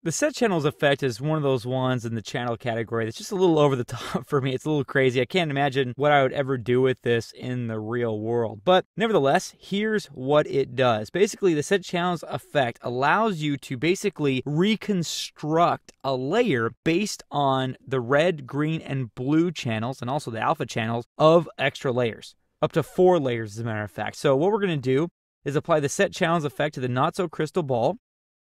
The set channels effect is one of those ones in the channel category that's just a little over the top for me. It's a little crazy. I can't imagine what I would ever do with this in the real world. But nevertheless, here's what it does. Basically, the set channels effect allows you to basically reconstruct a layer based on the red, green, and blue channels, and also the alpha channels of extra layers. Up to 4 layers, as a matter of fact. So what we're going to do is apply the set channels effect to the not-so-crystal ball.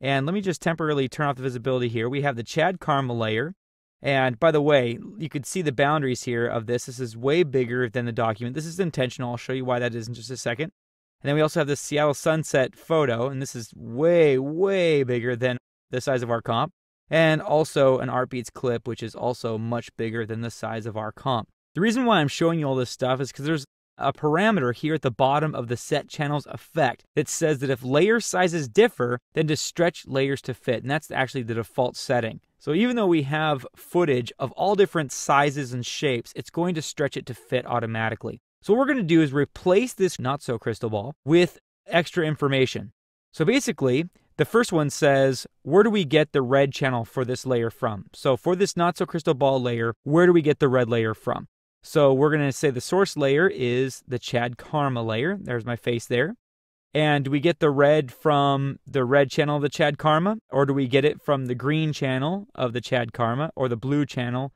And let me just temporarily turn off the visibility here. We have the Chad Karma layer. And by the way, you could see the boundaries here of this. This is way bigger than the document. This is intentional. I'll show you why that is in just a second. And then we also have the Seattle sunset photo. And this is way, way bigger than the size of our comp. And also an Artbeats clip, which is also much bigger than the size of our comp. The reason why I'm showing you all this stuff is because there's a parameter here at the bottom of the set channels effect that says that if layer sizes differ, then to stretch layers to fit. And that's actually the default setting. So even though we have footage of all different sizes and shapes, it's going to stretch it to fit automatically. So what we're going to do is replace this not-so-crystal ball with extra information. So basically, the first one says, where do we get the red channel for this layer from? So for this not-so-crystal ball layer, where do we get the red layer from? So we're going to say the source layer is the Chad Karma layer. There's my face there. And do we get the red from the red channel of the Chad Karma? Or do we get it from the green channel of the Chad Karma? Or the blue channel?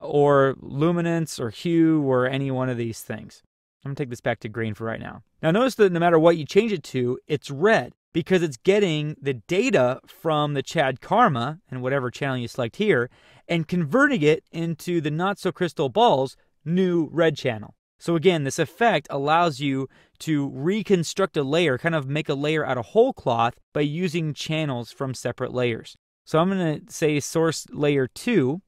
Or luminance or hue or any one of these things? I'm going to take this back to green for right now. Now notice that no matter what you change it to, it's red because it's getting the data from the Chad Karma and whatever channel you select here and converting it into the not-so-crystal ball's new red channel. So again, this effect allows you to reconstruct a layer, kind of make a layer out of whole cloth by using channels from separate layers. So I'm going to say source layer 2.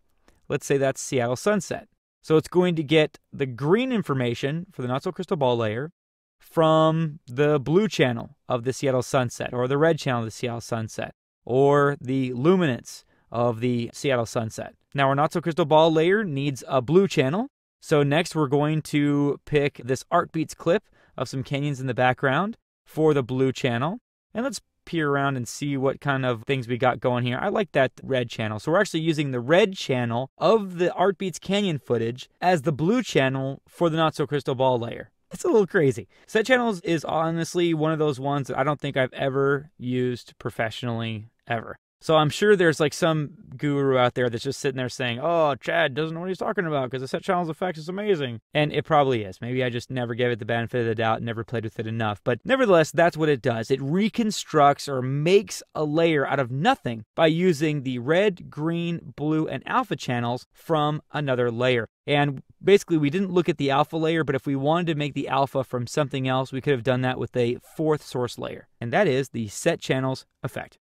Let's say that's Seattle sunset. So it's going to get the green information for the not-so-crystal ball layer from the blue channel of the Seattle sunset, or the red channel of the Seattle sunset, or the luminance of the Seattle sunset. Now our not-so-crystal ball layer needs a blue channel. So next we're going to pick this Artbeats clip of some canyons in the background for the blue channel. And let's peer around and see what kind of things we got going here. I like that red channel. So we're actually using the red channel of the Artbeats canyon footage as the blue channel for the not-so-crystal ball layer. It's a little crazy. Set channels is honestly one of those ones that I don't think I've ever used professionally ever. So I'm sure there's like some guru out there that's just sitting there saying, oh, Chad doesn't know what he's talking about because the set channels effect is amazing. And it probably is. Maybe I just never gave it the benefit of the doubt and never played with it enough. But nevertheless, that's what it does. It reconstructs or makes a layer out of nothing by using the red, green, blue, and alpha channels from another layer. And basically, we didn't look at the alpha layer, but if we wanted to make the alpha from something else, we could have done that with a 4th source layer. And that is the set channels effect.